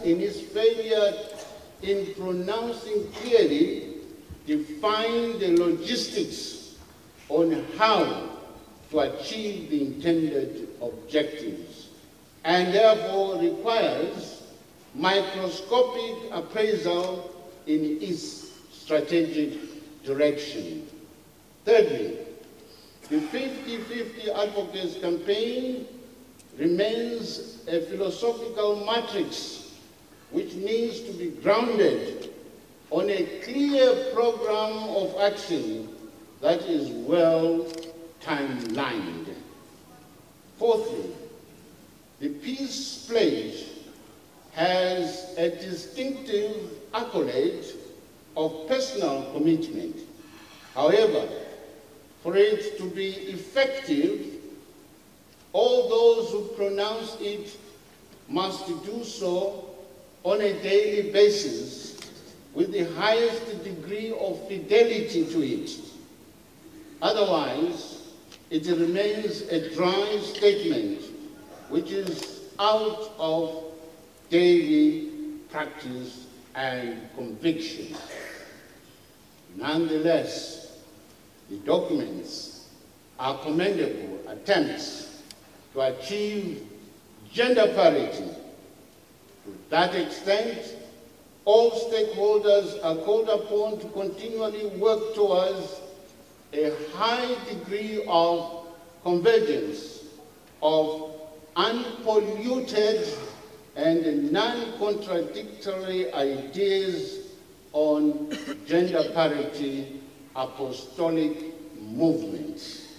in its failure in pronouncing clearly define the logistics on how to achieve the intended objectives, and therefore requires microscopic appraisal in its strategic direction. Thirdly, the 50-50 Advocates campaign remains a philosophical matrix which needs to be grounded on a clear program of action that is well timelined. Fourthly, the Peace Pledge has a distinctive accolade of personal commitment. However, for it to be effective, all those who pronounce it must do so on a daily basis with the highest degree of fidelity to it. Otherwise, it remains a dry statement which is out of daily practice and conviction. Nonetheless, the documents are commendable attempts to achieve gender parity. To that extent, all stakeholders are called upon to continually work towards a high degree of convergence of unpolluted and non-contradictory ideas on gender parity apostolic movements.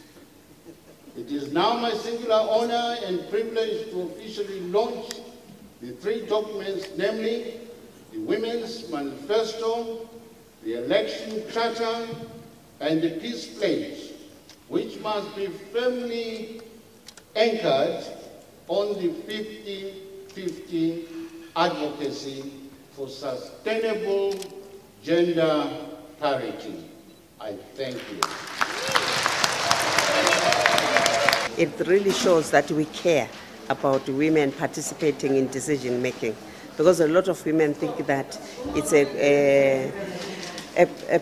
It is now my singular honor and privilege to officially launch the three documents, namely the Women's Manifesto, the Election Charter, and the Peace Pledge, which must be firmly anchored on the 50-50 advocacy for sustainable gender parity. I thank you. It really shows that we care about women participating in decision making, because a lot of women think that it's a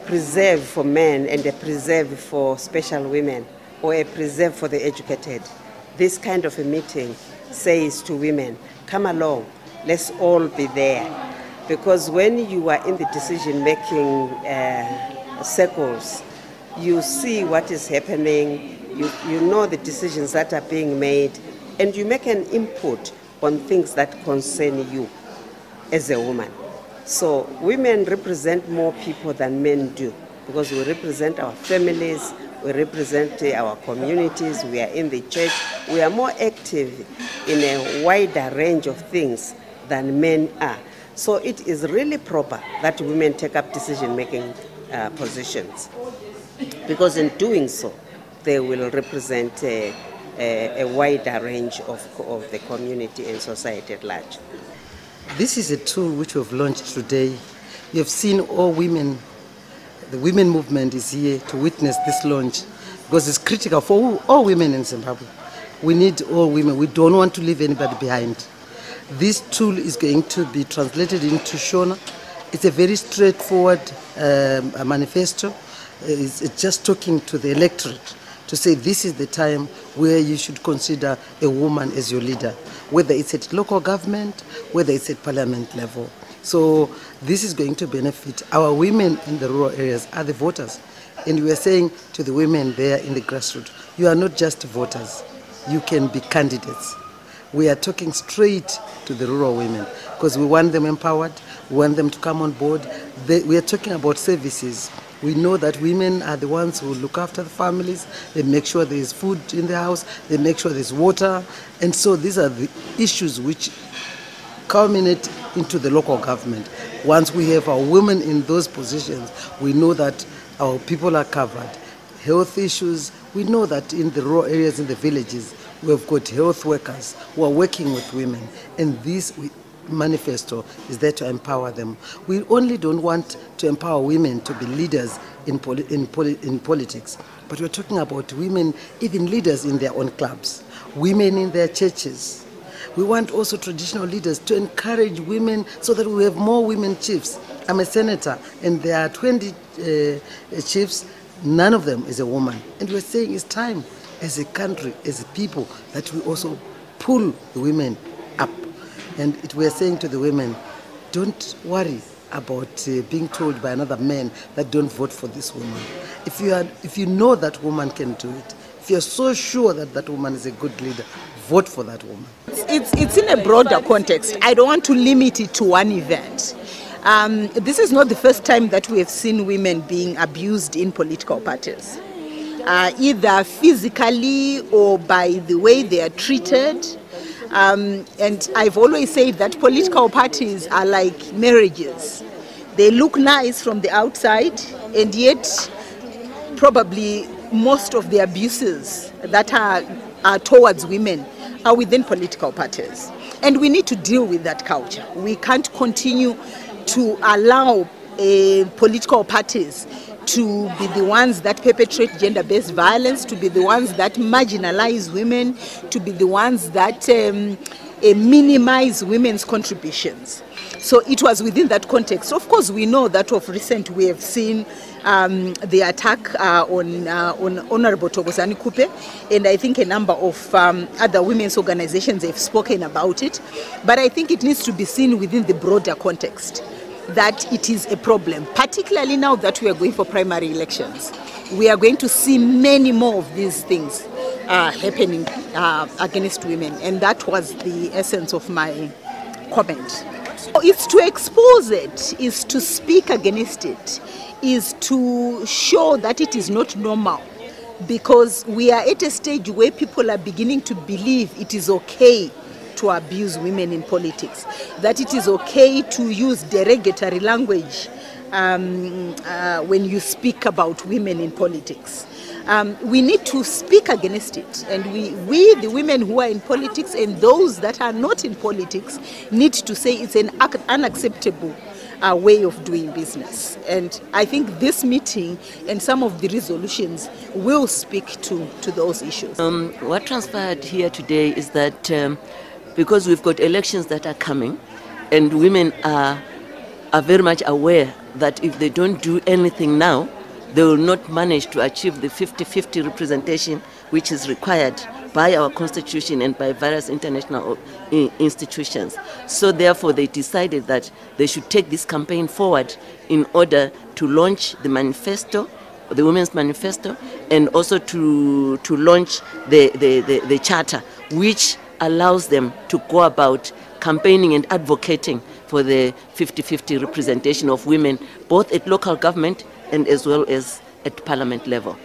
preserve for men and a preserve for special women, or a preserve for the educated. This kind of a meeting says to women, come along, let's all be there. Because when you are in the decision-making circles, you see what is happening, you know the decisions that are being made, and you make an input on things that concern you as a woman. So women represent more people than men do, because we represent our families, we represent our communities, we are in the church, we are more active in a wider range of things than men are. So it is really proper that women take up decision-making positions, because in doing so, they will represent a wider range of the community and society at large. This is a tool which we've launched today. You have seen all women. The women movement is here to witness this launch, because it's critical for all women in Zimbabwe. We need all women. We don't want to leave anybody behind. This tool is going to be translated into Shona. It's a very straightforward manifesto. It's just talking to the electorate to say this is the time where you should consider a woman as your leader, whether it's at local government, whether it's at parliament level. So this is going to benefit our women in the rural areas, are the voters. And we are saying to the women there in the grassroots, you are not just voters, you can be candidates. We are talking straight to the rural women because we want them empowered, we want them to come on board. We are talking about services. We know that women are the ones who look after the families, they make sure there is food in the house, they make sure there's water. And so these are the issues which culminate into the local government. Once we have our women in those positions, we know that our people are covered. Health issues, we know that in the rural areas, in the villages, we have got health workers who are working with women. And this manifesto is there to empower them. We only don't want to empower women to be leaders in politics, but we're talking about women, even leaders in their own clubs, women in their churches, We want also traditional leaders to encourage women so that we have more women chiefs. I'm a senator, and there are 20 chiefs. None of them is a woman. And we're saying it's time, as a country, as a people, that we also pull the women up. And we're saying to the women, don't worry about being told by another man that don't vote for this woman. If you know that woman can do it, if you're so sure that that woman is a good leader, vote for that woman. It's in a broader context. I don't want to limit it to one event. This is not the first time that we have seen women being abused in political parties, either physically or by the way they are treated. And I've always said that political parties are like marriages. They look nice from the outside, and yet probably most of the abuses that are towards women are within political parties. And we need to deal with that culture. We can't continue to allow political parties to be the ones that perpetrate gender-based violence, to be the ones that marginalize women, to be the ones that minimize women's contributions. So it was within that context. Of course, we know that of recent we have seen the attack on Honorable Thokozani Kupe, and I think a number of other women's organizations have spoken about it. But I think it needs to be seen within the broader context that it is a problem, particularly now that we are going for primary elections. We are going to see many more of these things happening against women, and that was the essence of my comment. It's to expose it, is to speak against it, is to show that it is not normal, because we are at a stage where people are beginning to believe it is okay to abuse women in politics, that it is okay to use derogatory language when you speak about women in politics. We need to speak against it, and we, the women who are in politics and those that are not in politics, need to say it's an unacceptable way of doing business. And I think this meeting and some of the resolutions will speak to those issues. What transpired here today is that because we've got elections that are coming, and women are very much aware that if they don't do anything now, they will not manage to achieve the 50-50 representation which is required by our constitution and by various international institutions. So therefore they decided that they should take this campaign forward in order to launch the manifesto, the Women's Manifesto, and also to launch the charter, which allows them to go about campaigning and advocating for the 50-50 representation of women, both at local government and as well as at parliament level.